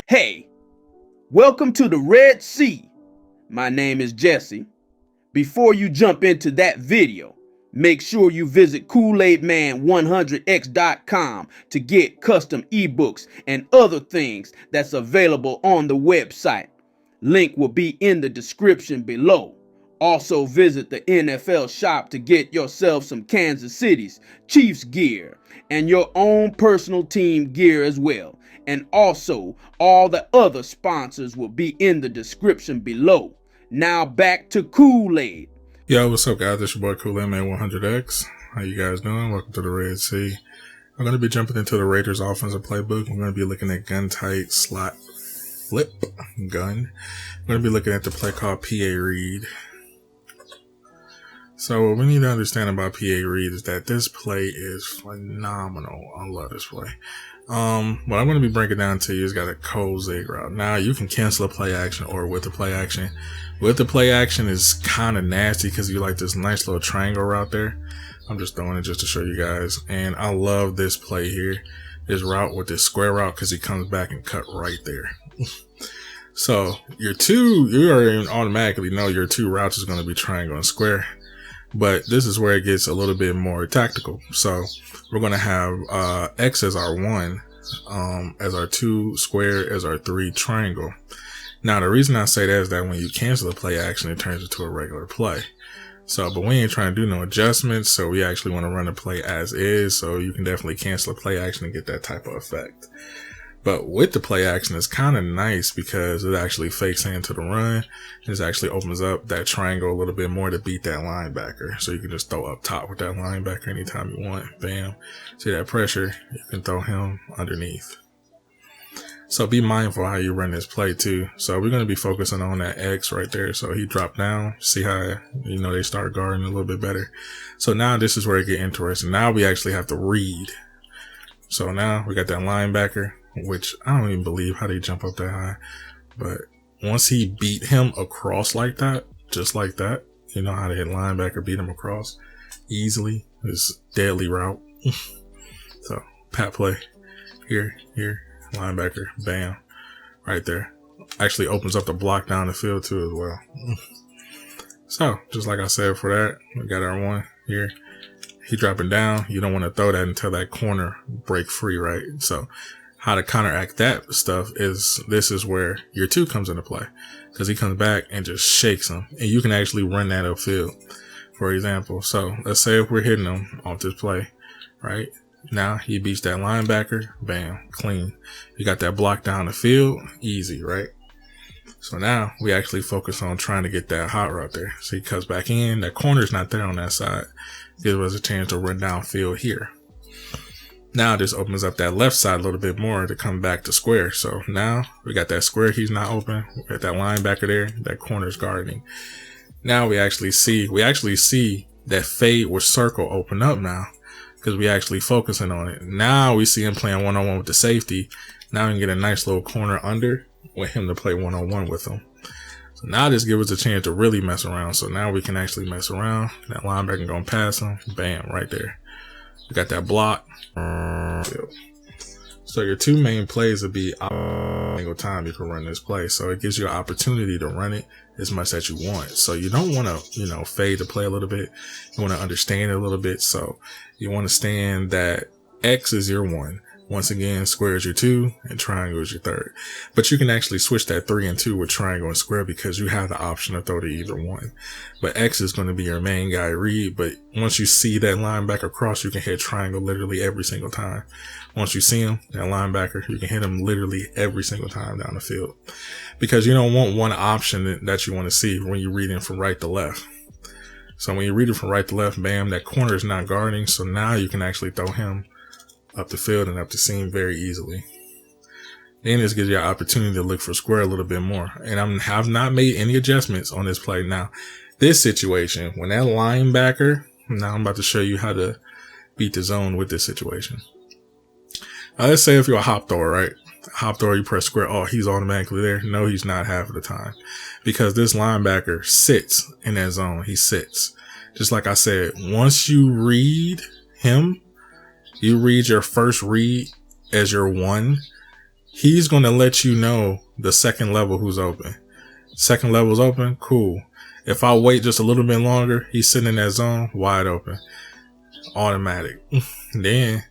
Hey, welcome to the Red Sea. My name is Jesse. Before you jump into that video, make sure you visit KoolAidMan100x.com to get custom ebooks and other things that's available on the website. Link will be in the description below. Also visit the NFL shop to get yourself some Kansas City's Chiefs gear and your own personal team gear as well. And also, all the other sponsors will be in the description below. Now back to Kool-Aid. Yo, what's up, guys? It's your boy KoolAidMan100x. How you guys doing? Welcome to the Red Sea. I'm going to be jumping into the Raiders offensive playbook. We're going to be looking at gun tight slot flip gun. We're going to be looking at the play called PA Read. So what we need to understand about PA Read is that this play is phenomenal. I love this play. What I'm going to be breaking down to you is got a cold zig route. Now you can cancel a play action or with the play action. With the play action is kind of nasty because you like this nice little triangle route there. I'm just throwing it just to show you guys. And I love this play here. This route with this square route because he comes back and cut right there. So you already automatically know your two routes is going to be triangle and square. But this is where it gets a little bit more tactical. So we're going to have X as our 1, as our 2, square as our 3, triangle. Now, the reason I say that is that when you cancel a play action, it turns into a regular play. So, but we ain't trying to do no adjustments. So we actually want to run the play as is. So you can definitely cancel a play action and get that type of effect. But with the play action, it's kind of nice because it actually fakes into the run. It actually opens up that triangle a little bit more to beat that linebacker. So you can just throw up top with that linebacker anytime you want. Bam. See that pressure? You can throw him underneath. So be mindful how you run this play too. So we're going to be focusing on that X right there. So he dropped down. See how, they start guarding a little bit better. So now this is where it gets interesting. Now we actually have to read. So now we got that linebacker, which I don't even believe how they jump up that high. But once he beat him across like that, just like that, you know how to hit linebacker, beat him across easily. This deadly route. So pat play here, linebacker, bam, right there. Actually opens up the block down the field too as well. So just like I said for that, we got our 1 here. He dropping down. You don't want to throw that until that corner break free, right? So how to counteract that stuff is this is where your 2 comes into play because he comes back and just shakes him, and you can actually run that upfield, for example. So let's say if we're hitting him off this play, right? Now he beats that linebacker, bam, clean. You got that block down the field, easy, right? So now we actually focus on trying to get that hot route there. So he comes back in, that corner's not there on that side. Gives us a chance to run downfield here. Now this opens up that left side a little bit more to come back to square. So now we got that square, he's not open. We got that linebacker there, that corner's guarding. Now we actually see that fade with circle open up now because we actually focusing on it. Now we see him playing one-on-one with the safety. Now we can get a nice little corner under with him to play one-on-one with him. So now this gives us a chance to really mess around. So now we can actually mess around. That linebacker going to pass him. Bam, right there. We got that block. So your 2 main plays would be single time you can run this play. So it gives you an opportunity to run it as much as you want. So you don't want to, fade the play a little bit. You want to understand it a little bit. So you want to stand that X is your 1. Once again, square is your 2 and triangle is your 3rd. But you can actually switch that 3 and 2 with triangle and square because you have the option to throw to either one. But X is going to be your main guy read. But once you see that linebacker cross, you can hit triangle literally every single time. Once you see him, that linebacker, you can hit him literally every single time down the field. Because you don't want one option that you want to see when you're reading from right to left. So when you're reading from right to left, bam, that corner is not guarding. So now you can actually throw him up the field and up the seam very easily. Then this gives you an opportunity to look for square a little bit more. And I have not made any adjustments on this play. Now, this situation, when that linebacker, now I'm about to show you how to beat the zone with this situation. Let's say if you're a hop thrower, right? Hop thrower, you press square. Oh, he's automatically there. No, he's not half of the time because this linebacker sits in that zone. He sits. Just like I said, once you read him, you read your first read as your 1. he's going to let you know the second level who's open. Second level is open, cool. If I wait just a little bit longer, he's sitting in that zone, wide open, automatic. Then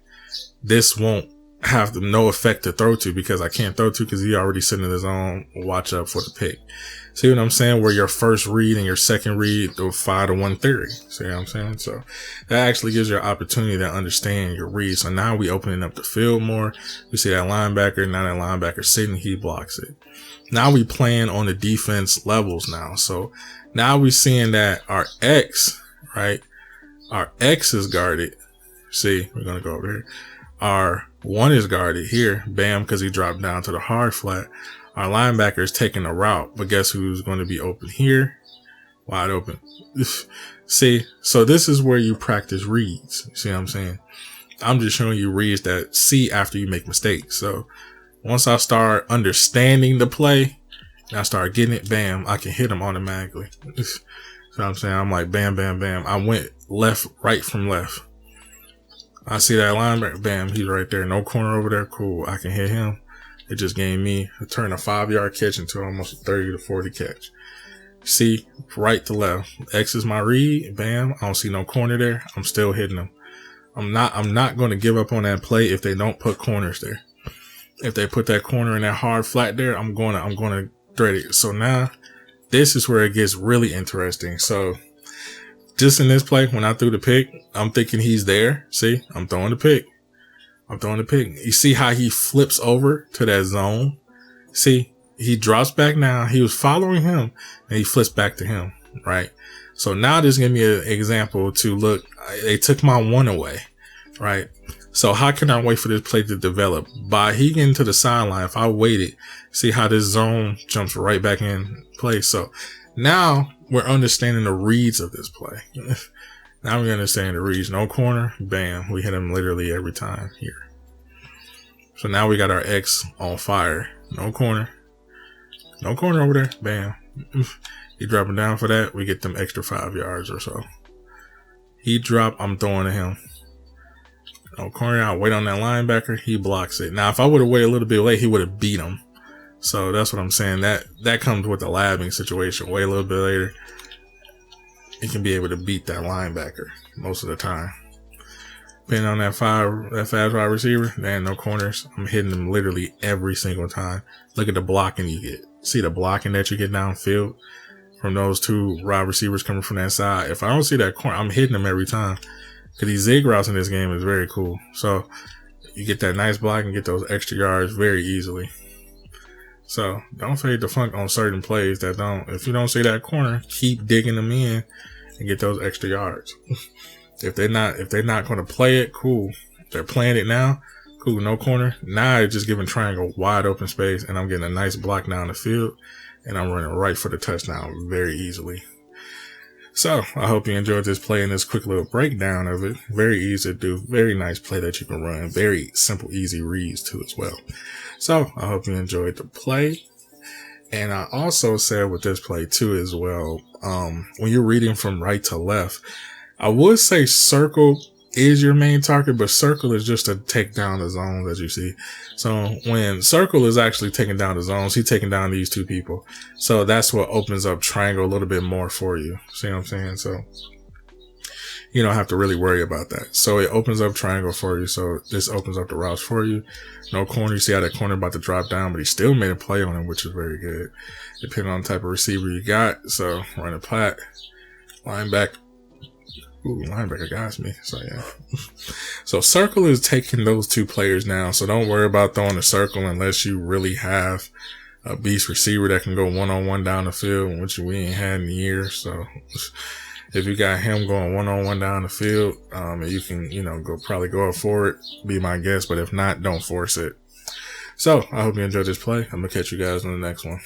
this won't have no effect to throw to because I can't throw to because he already sitting in the zone. Watch up for the pick. See what I'm saying? Where your first read and your second read, the 5-to-1 theory. See what I'm saying? So that actually gives you an opportunity to understand your read. So now we opening up the field more. We see that linebacker. Now that linebacker sitting, he blocks it. Now we playing on the defense levels now. So now we seeing that our X, right? Our X is guarded. See, we're going to go over here. Our 1 is guarded here. Bam, because he dropped down to the hard flat. Our linebacker is taking a route, but guess who's going to be open here? Wide open. See, so this is where you practice reads. See what I'm saying? I'm just showing you reads that see after you make mistakes. So once I start understanding the play and I start getting it, bam, I can hit him automatically. So I'm saying, I'm like, bam, bam, bam. I went left, right from left. I see that linebacker, bam, he's right there. No corner over there. Cool. I can hit him. It just gave me a turn a 5-yard catch into almost a 30 to 40 catch. See, right to left. X is my read. Bam. I don't see no corner there. I'm still hitting them. I'm not going to give up on that play if they don't put corners there. If they put that corner in that hard flat there, I'm going to thread it. So now this is where it gets really interesting. So just in this play, when I threw the pick, I'm thinking he's there. See, I'm throwing the pick. You see how he flips over to that zone? See, he drops back now. He was following him and he flips back to him, right? So now this gives me an example to look, they took my 1 away, right? So how can I wait for this play to develop? By he getting to the sideline, if I waited, see how this zone jumps right back in place. So now we're understanding the reads of this play. Now we understand the reads. No corner, bam. We hit him literally every time here. So now we got our X on fire. No corner. No corner over there. Bam. He dropping down for that. We get them extra 5 yards or so. He drop. I'm throwing to him. No corner. I wait on that linebacker. He blocks it. Now, if I would have waited a little bit late, he would have beat him. So that's what I'm saying. That comes with the labbing situation. Wait a little bit later. He can be able to beat that linebacker most of the time. Depending on that fast wide receiver, man, no corners. I'm hitting them literally every single time. Look at the blocking you get. See the blocking that you get downfield from those 2 wide receivers coming from that side. If I don't see that corner, I'm hitting them every time. Because these zig routes in this game is very cool. So you get that nice block and get those extra yards very easily. So don't fade the funk on certain plays that don't. If you don't see that corner, keep digging them in and get those extra yards. If they're not going to play it, cool. If they're playing it now, cool. No corner. Now it's just giving triangle wide open space, and I'm getting a nice block down the field, and I'm running right for the touchdown very easily. So I hope you enjoyed this play and this quick little breakdown of it. Very easy to do. Very nice play that you can run. Very simple, easy reads too as well. So I hope you enjoyed the play. And I also said with this play too as well, when you're reading from right to left, I would say circle is your main target, but circle is just to take down the zones as you see. So when circle is actually taking down the zones, he's taking down these 2 people. So that's what opens up triangle a little bit more for you. See what I'm saying? So you don't have to really worry about that. So it opens up triangle for you. So this opens up the routes for you. No corner. You see how that corner about to drop down, but he still made a play on him, which is very good, depending on the type of receiver you got. So run a plat, linebacker. Ooh, linebacker got me. So yeah. So circle is taking those 2 players now. So don't worry about throwing a circle unless you really have a beast receiver that can go 1-on-1 down the field, which we ain't had in years. So if you got him going 1-on-1 down the field, you can, probably go up for it, be my guess. But if not, don't force it. So I hope you enjoyed this play. I'm going to catch you guys on the next one.